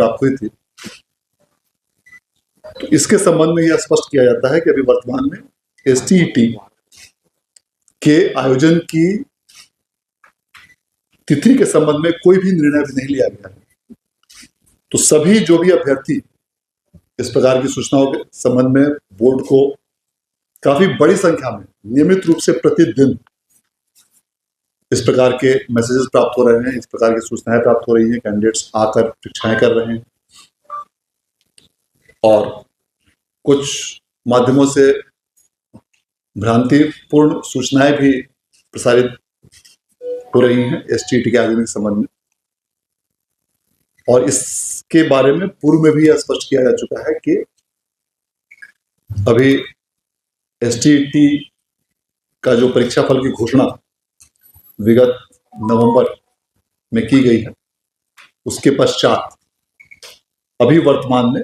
प्राप्त हुई थी, तो इसके संबंध में यह स्पष्ट किया जाता है कि अभी वर्तमान में एसटीईटी के आयोजन की तिथि के संबंध में कोई भी निर्णय भी नहीं लिया गया है। तो सभी जो भी अभ्यर्थी इस प्रकार की सूचनाओं के संबंध में बोर्ड को काफी बड़ी संख्या में नियमित रूप से प्रतिदिन इस प्रकार के मैसेजेस प्राप्त हो रहे हैं, इस प्रकार की सूचनाएं प्राप्त हो रही हैं, कैंडिडेट्स आकर परीक्षाएं कर रहे हैं और कुछ माध्यमों से भ्रांतिपूर्ण सूचनाएं भी प्रसारित हो रही हैं एसटीईटी के आयोजन के संबंध में। और इसके बारे में पूर्व में भी यह स्पष्ट किया जा चुका है कि अभी एसटीईटी का जो परीक्षा फल की घोषणा विगत नवंबर में की गई है, उसके पश्चात अभी वर्तमान में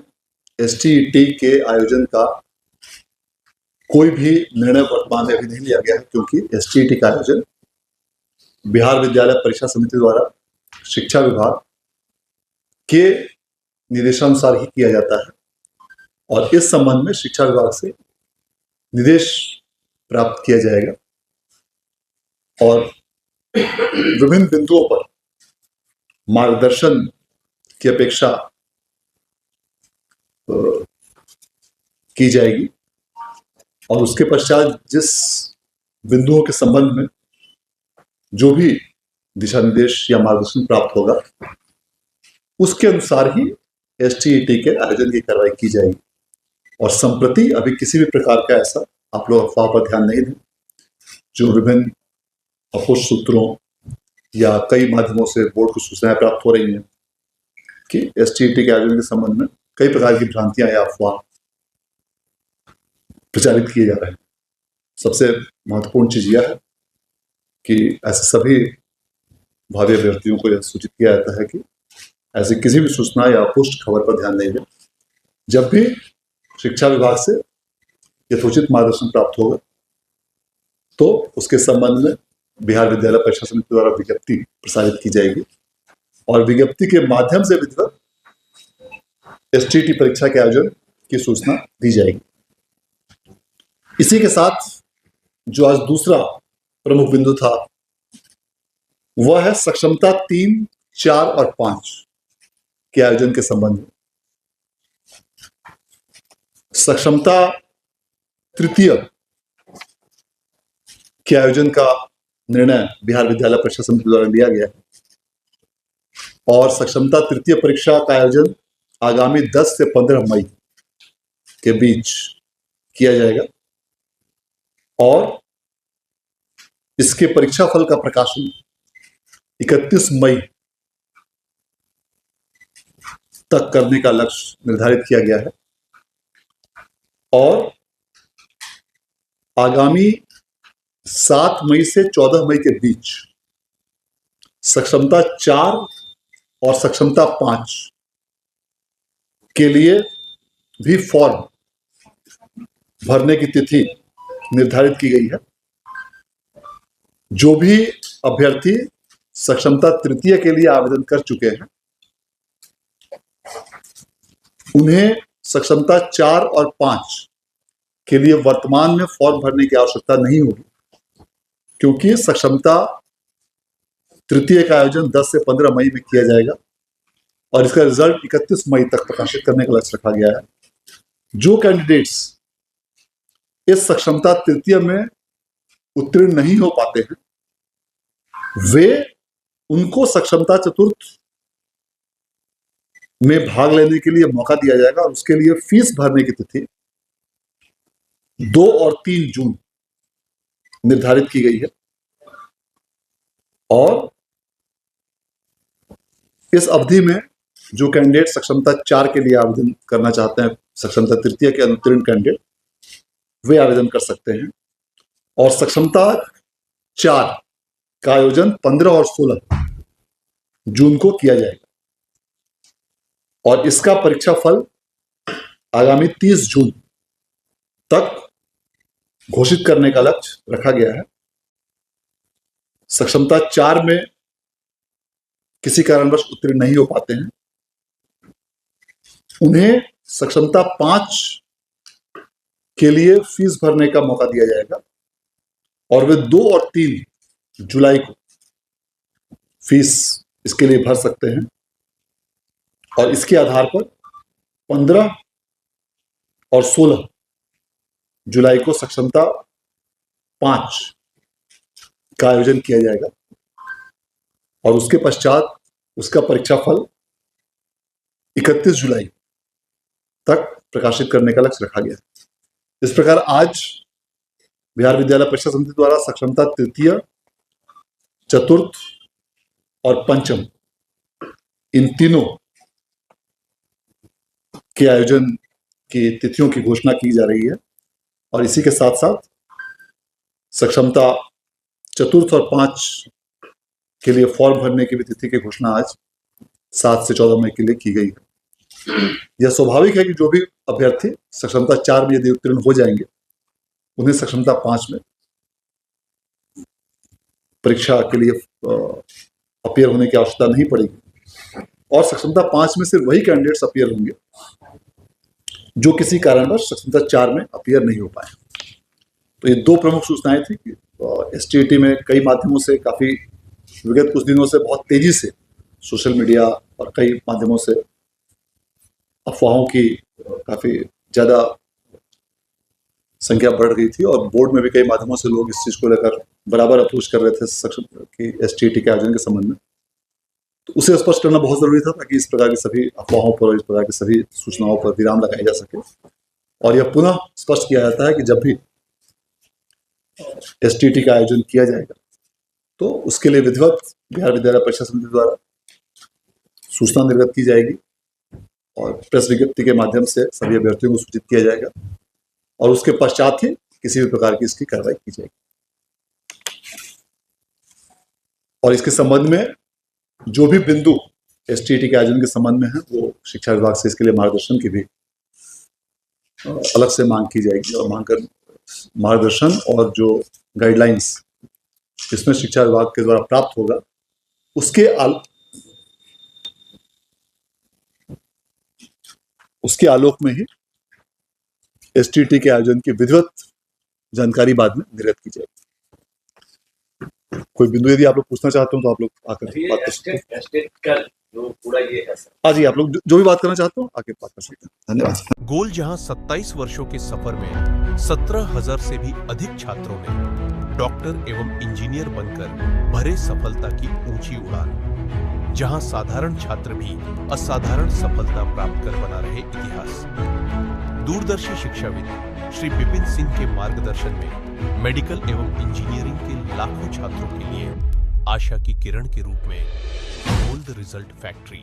एसटीईटी के आयोजन का कोई भी निर्णय वर्तमान में अभी नहीं लिया गया है, क्योंकि एसटीईटी का आयोजन बिहार विद्यालय परीक्षा समिति द्वारा शिक्षा विभाग के निर्देशानुसार ही किया जाता है और इस संबंध में शिक्षा विभाग से निर्देश प्राप्त किया जाएगा और विभिन्न बिंदुओं पर मार्गदर्शन की अपेक्षा की जाएगी और उसके पश्चात जिस बिंदुओं के संबंध में जो भी दिशा निर्देश या मार्गदर्शन प्राप्त होगा, उसके अनुसार ही एसटीईटी के आयोजन की कार्रवाई की जाएगी। और संप्रति अभी किसी भी प्रकार का ऐसा आप लोग अफवाह पर ध्यान नहीं दें, जो विभिन्न अपुष्ट सूत्रों या कई माध्यमों से बोर्ड को सूचनाएं प्राप्त हो रही हैं कि एसटीईटी के आयोजन के संबंध में कई प्रकार की भ्रांतियां या अफवाह प्रचारित किए जा रहे हैं। सबसे महत्वपूर्ण चीज यह है कि ऐसे सभी भावी अभ्यर्थियों को यह सूचित किया जाता है कि ऐसी किसी भी सूचना या अपुष्ट खबर पर ध्यान नहीं दें। जब भी शिक्षा विभाग से यथोचित मार्गदर्शन प्राप्त होगा तो उसके संबंध में बिहार विद्यालय परीक्षा समिति द्वारा विज्ञप्ति प्रसारित की जाएगी और विज्ञप्ति के माध्यम से विधिवत एसटीईटी परीक्षा के आयोजन की सूचना दी जाएगी। इसी के साथ जो आज दूसरा प्रमुख बिंदु था वह है सक्षमता 3, 4 और 5 के आयोजन के संबंध में। सक्षमता तृतीय के आयोजन का निर्णय बिहार विद्यालय परीक्षा समिति द्वारा लिया गया है और सक्षमता तृतीय परीक्षा का आयोजन आगामी 10 से 15 मई के बीच किया जाएगा और इसके परीक्षा फल का प्रकाशन 31 मई तक करने का लक्ष्य निर्धारित किया गया है और आगामी 7 मई से 14 मई के बीच सक्षमता 4 और सक्षमता 5 के लिए भी फॉर्म भरने की तिथि निर्धारित की गई है। जो भी अभ्यर्थी सक्षमता तृतीय के लिए आवेदन कर चुके हैं उन्हें सक्षमता 4 और 5 के लिए वर्तमान में फॉर्म भरने की आवश्यकता नहीं होगी, क्योंकि सक्षमता तृतीय का आयोजन 10 से 15 मई में किया जाएगा और इसका रिजल्ट 31 मई तक प्रकाशित करने का लक्ष्य रखा गया है। जो कैंडिडेट्स इस सक्षमता तृतीय में उत्तीर्ण नहीं हो पाते हैं वे उनको सक्षमता चतुर्थ में भाग लेने के लिए मौका दिया जाएगा और उसके लिए फीस भरने की तिथि 2 और 3 जून निर्धारित की गई है और इस अवधि में जो कैंडिडेट सक्षमता 4 के लिए आवेदन करना चाहते हैं, सक्षमता तृतीय के अनुत्तीर्ण कैंडिडेट, वे आवेदन कर सकते हैं और सक्षमता 4 का आयोजन 15 और 16 जून को किया जाएगा और इसका परीक्षा फल आगामी 30 जून तक घोषित करने का लक्ष्य रखा गया है। सक्षमता 4 में किसी कारणवश उत्तीर्ण नहीं हो पाते हैं उन्हें सक्षमता 5 के लिए फीस भरने का मौका दिया जाएगा और वे 2 और 3 जुलाई को फीस इसके लिए भर सकते हैं और इसके आधार पर 15 और 16 जुलाई को सक्षमता 5 का आयोजन किया जाएगा और उसके पश्चात उसका परीक्षा फल 31 जुलाई तक प्रकाशित करने का लक्ष्य रखा गया है। इस प्रकार आज बिहार विद्यालय परीक्षा समिति द्वारा सक्षमता तृतीय, चतुर्थ और पंचम इन तीनों के आयोजन की तिथियों की घोषणा की जा रही है और इसी के साथ साथ सक्षमता चतुर्थ और 5 के लिए फॉर्म भरने की भी तिथि की घोषणा आज 7 से 14 मई के लिए की गई है। यह स्वाभाविक है कि जो भी अभ्यर्थी सक्षमता 4 में यदि उत्तीर्ण हो जाएंगे उन्हें सक्षमता 5 में परीक्षा के लिए अपीयर होने की आवश्यकता नहीं पड़ेगी और सक्षमता 5 में सिर्फ वही कैंडिडेट्स अपीयर होंगे जो किसी कारणवश सक्षमता 4 में अपीयर नहीं हो पाए। तो ये 2 प्रमुख सूचनाएं थी कि एसटीईटी में कई माध्यमों से काफी विगत कुछ दिनों से बहुत तेजी से सोशल मीडिया और कई माध्यमों से अफवाहों की काफी ज्यादा संख्या बढ़ गई थी और बोर्ड में भी कई माध्यमों से लोग इस चीज को लेकर बराबर अप्रोच कर रहे थे सक्षम की एसटीईटी के आयोजन के संबंध में। तो उसे स्पष्ट करना बहुत जरूरी था ताकि इस प्रकार की सभी अफवाहों पर, इस प्रकार की सभी सूचनाओं पर विराम लगाया जा सके और यह पुनः स्पष्ट किया जाता है कि जब भी एसटीईटी का आयोजन किया जाएगा तो उसके लिए विधिवत बिहार विद्यालय परीक्षा समिति द्वारा सूचना निर्गत की जाएगी और प्रेस विज्ञप्ति के माध्यम से सभी अभ्यर्थियों को सूचित किया जाएगा और उसके पश्चात ही किसी भी प्रकार की इसकी कार्रवाई की जाएगी। और इसके संबंध में जो भी बिंदु एसटीईटी के आयोजन के संबंध में है वो शिक्षा विभाग से इसके लिए मार्गदर्शन की भी अलग से मांग की जाएगी और मार्गदर्शन और जो गाइडलाइंस जिसमें शिक्षा विभाग के द्वारा प्राप्त होगा उसके आलोक में ही एसटीईटी के आयोजन की विधिवत जानकारी बाद में निर्गत की जाएगी। कोई बिंदु यदि आप लोग पूछना चाहते हो तो आप लोग आकर बात कर सकते हैं। हाँ जी, आप लोग जो भी बात करना चाहते हो आके बात कर सकते हैं। धन्यवाद। गोल जहां 27 वर्षों के सफर में 17,000 से भी अधिक छात्रों ने डॉक्टर एवं इंजीनियर बनकर भरे सफलता की ऊंची उड़ान, जहां साधारण छात्र भी असाधारण सफलता प्राप्त कर बना रहे इतिहास। दूरदर्शी शिक्षाविद श्री विपिन सिंह के मार्गदर्शन में मेडिकल एवं इंजीनियरिंग के लाखों छात्रों के लिए आशा की किरण के रूप में गोल्ड रिजल्ट फैक्ट्री